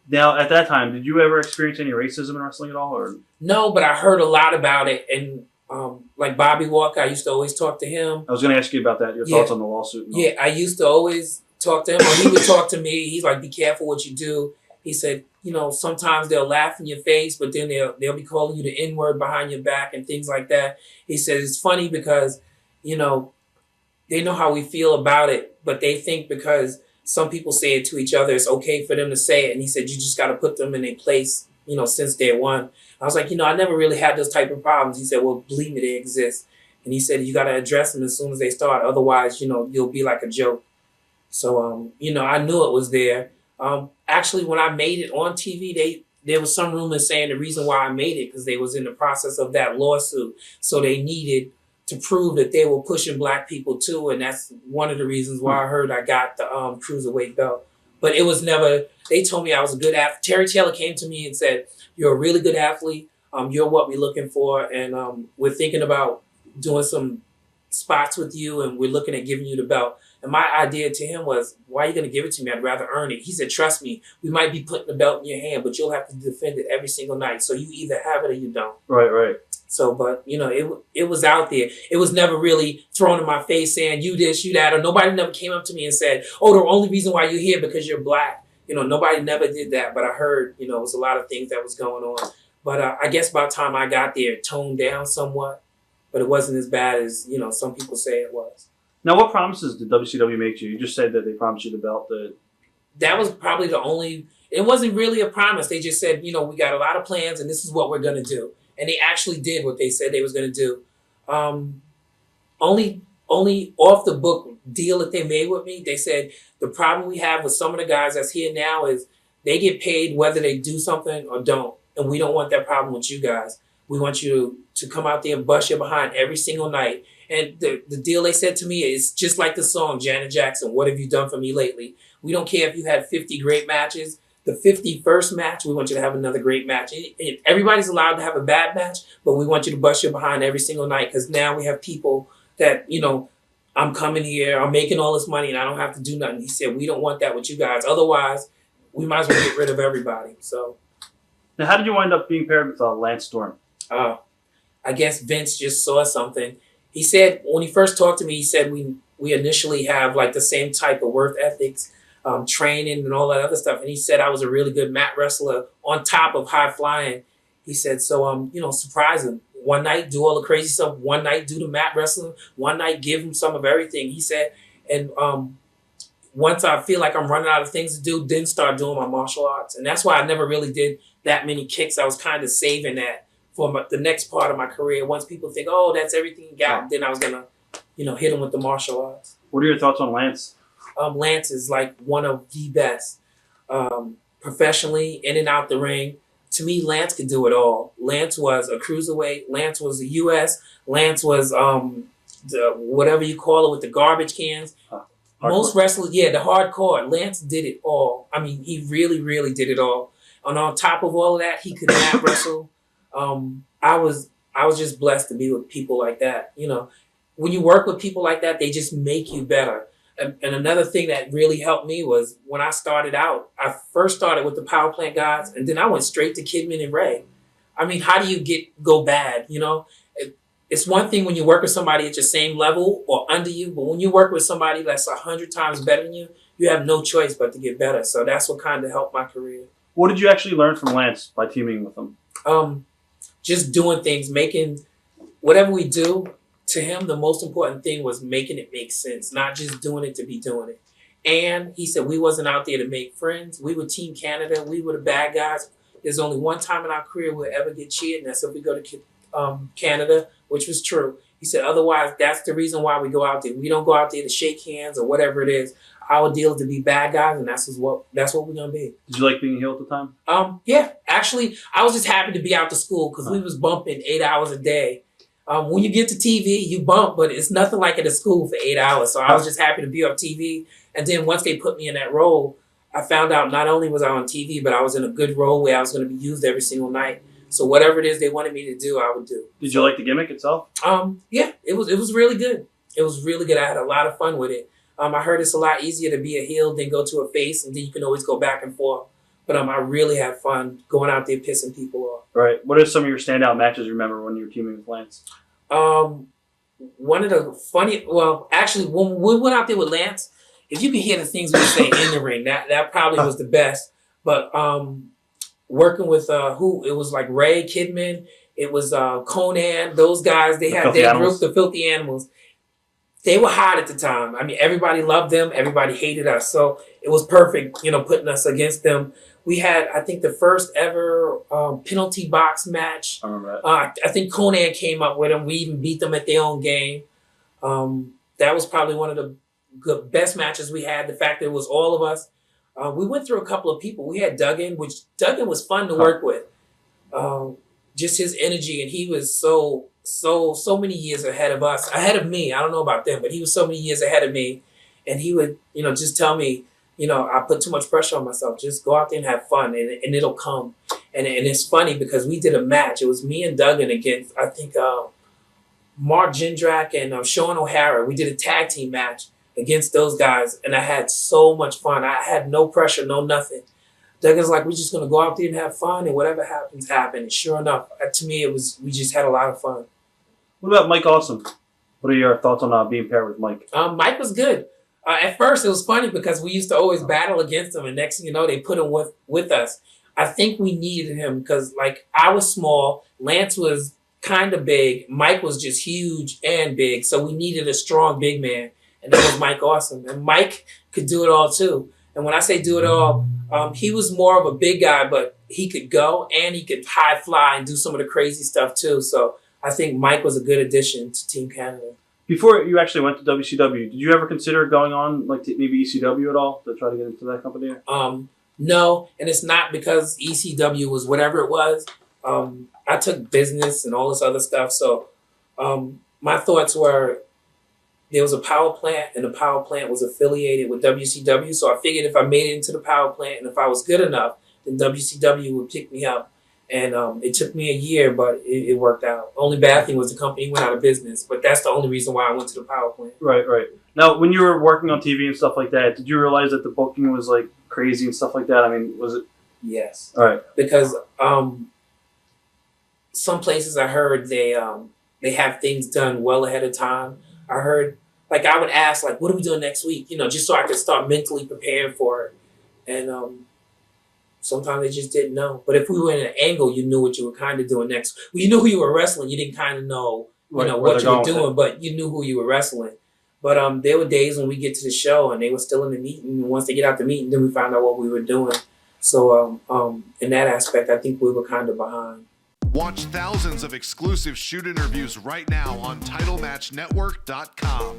Now, at that time, did you ever experience any racism in wrestling at all? Or No, but I heard a lot about it. And like Bobby Walker, I used to always talk to him. I was going to ask you about that, your thoughts on the lawsuit. And all. Yeah, I used to always talk to him. Or he would talk to me. He's like, be careful what you do. He said, you know, sometimes they'll laugh in your face, but then they'll be calling you the N-word behind your back and things like that. He said, it's funny because, you know, they know how we feel about it, but they think because some people say it to each other, it's okay for them to say it. And he said, you just got to put them in their place, you know, since day one. I was like, you know, I never really had those type of problems. He said, well, believe me, they exist. And he said, you got to address them as soon as they start. Otherwise, you know, you'll be like a joke. So, you know, I knew it was there. Actually, when I made it on TV, there was some rumors saying the reason why I made it because they was in the process of that lawsuit. So they needed to prove that they were pushing black people too. And that's one of the reasons why I heard I got the Cruiserweight belt. But it was never, they told me I was a good athlete. Terry Taylor came to me and said, you're a really good athlete. You're what we're looking for. And we're thinking about doing some spots with you and we're looking at giving you the belt. And my idea to him was, why are you going to give it to me? I'd rather earn it. He said, trust me, we might be putting the belt in your hand, but you'll have to defend it every single night. So you either have it or you don't. Right. So, but, you know, it was out there. It was never really thrown in my face saying, you this, you that, or nobody never came up to me and said, oh, the only reason why you're here because you're black. You know, nobody never did that. But I heard, you know, it was a lot of things that was going on. But I guess by the time I got there, it toned down somewhat. But it wasn't as bad as, you know, some people say it was. Now, what promises did WCW make to you? You just said that they promised you the belt. That was probably the only, it wasn't really a promise. They just said, you know, we got a lot of plans and this is what we're going to do. And they actually did what they said they was going to do. Only off the book deal that they made with me, they said the problem we have with some of the guys that's here now is they get paid whether they do something or don't. And we don't want that problem with you guys. We want you to come out there and bust your behind every single night. And the deal they said to me is just like the song, Janet Jackson, what have you done for me lately? We don't care if you had 50 great matches. The 51st match, we want you to have another great match. Everybody's allowed to have a bad match, but we want you to bust your behind every single night because now we have people that, you know, I'm coming here, I'm making all this money, and I don't have to do nothing. He said, we don't want that with you guys. Otherwise, we might as well get rid of everybody. So, now, how did you wind up being paired with Lance Storm? I guess Vince just saw something. He said, when he first talked to me, he said we initially have like the same type of work ethics, training and all that other stuff. And he said I was a really good mat wrestler on top of high flying. He said, so, you know, surprise him. One night, do all the crazy stuff. One night, do the mat wrestling. One night, give him some of everything. He said, and once I feel like I'm running out of things to do, then start doing my martial arts. And that's why I never really did that many kicks. I was kind of saving that for the next part of my career. Once people think, oh, that's everything you got, then I was going to, you know, hit him with the martial arts. What are your thoughts on Lance? Lance is like one of the best professionally, in and out the ring. To me, Lance could do it all. Lance was a cruiserweight. Lance was a US. Lance was the whatever you call it with the garbage cans. Most wrestlers, the hardcore. Lance did it all. I mean, he really, really did it all. And on top of all of that, he could not wrestle. I was just blessed to be with people like that. You know, when you work with people like that, they just make you better. And another thing that really helped me was when I started out, I first started with the power plant guys, and then I went straight to Kidman and Ray. I mean, how do you go bad? You know, it's one thing when you work with somebody at your same level or under you, but when you work with somebody that's 100 times better than you, you have no choice but to get better. So that's what kind of helped my career. What did you actually learn from Lance by teaming with him? Just doing things, making whatever we do. To him, the most important thing was making it make sense, not just doing it to be doing it. And he said we wasn't out there to make friends. We were Team Canada. We were the bad guys. There's only one time in our career we'll ever get cheered, and that's if we go to Canada, which was true. He said otherwise, that's the reason why we go out there. We don't go out there to shake hands or whatever it is. Our deal is to be bad guys, and that's what we're going to be. Did you like being a heel at the time? Yeah. Actually, I was just happy to be out to school because we was bumping 8 hours a day. When you get to TV, you bump, but it's nothing like at a school for 8 hours. So I was just happy to be on TV. And then once they put me in that role, I found out not only was I on TV, but I was in a good role where I was going to be used every single night. So whatever it is they wanted me to do, I would do. Did you like the gimmick itself? Yeah, it was really good. It was really good. I had a lot of fun with it. I heard it's a lot easier to be a heel than go to a face, and then you can always go back and forth. But I really had fun going out there pissing people off. Right. What are some of your standout matches you remember when you were teaming with Lance? One of the actually, when we went out there with Lance, if you could hear the things we were saying in the ring, that probably was the best. But working with it was like Ray Kidman, it was Conan, those guys, they had their group, the Filthy Animals. They were hot at the time. I mean, everybody loved them, everybody hated us. So it was perfect, putting us against them. We had, I think, the first ever penalty box match. I remember that. I think Conan came up with them. We even beat them at their own game. That was probably one of the best matches we had. The fact that it was all of us. We went through a couple of people. We had Duggan, which Duggan was fun to work with. Just his energy, and he was so many years ahead of us, ahead of me. I don't know about them, but he was so many years ahead of me. And he would, just tell me, I put too much pressure on myself. Just go out there and have fun, and it'll come. And it's funny because we did a match. It was me and Duggan against, I think, Mark Jindrak and Sean O'Hara. We did a tag team match against those guys, and I had so much fun. I had no pressure, no nothing. Duggan's like, we're just going to go out there and have fun, and whatever happens, happen. And sure enough, to me, we just had a lot of fun. What about Mike Awesome? What are your thoughts on being paired with Mike? Mike was good. At first, it was funny because we used to always battle against him, and next thing you know, they put him with us. I think we needed him because, I was small, Lance was kind of big, Mike was just huge and big, so we needed a strong big man, and that was Mike Awesome. And Mike could do it all, too. And when I say do it all, he was more of a big guy, but he could go, and he could high fly and do some of the crazy stuff, too. So I think Mike was a good addition to Team Canada. Before you actually went to WCW, did you ever consider going on maybe ECW at all to try to get into that company? No, and it's not because ECW was whatever it was. I took business and all this other stuff, so my thoughts were there was a power plant, and the power plant was affiliated with WCW, so I figured if I made it into the power plant and if I was good enough, then WCW would pick me up. And it took me a year, but it worked out. Only bad thing was the company went out of business, but that's the only reason why I went to the power plant. Right. Now, when you were working on TV and stuff like that, did you realize that the booking was crazy and stuff like that? I mean, was it? Yes. All right. Because some places I heard they have things done well ahead of time. I heard, I would ask, what are we doing next week? Just so I could start mentally preparing for it. And sometimes they just didn't know. But if we were in an angle, you knew what you were kind of doing next. Well, you knew who you were wrestling. You didn't kind of know, what you were doing, but you knew who you were wrestling. But there were days when we get to the show and they were still in the meeting. And once they get out the meeting, then we found out what we were doing. So in that aspect, I think we were kind of behind. Watch thousands of exclusive shoot interviews right now on TitleMatchNetwork.com.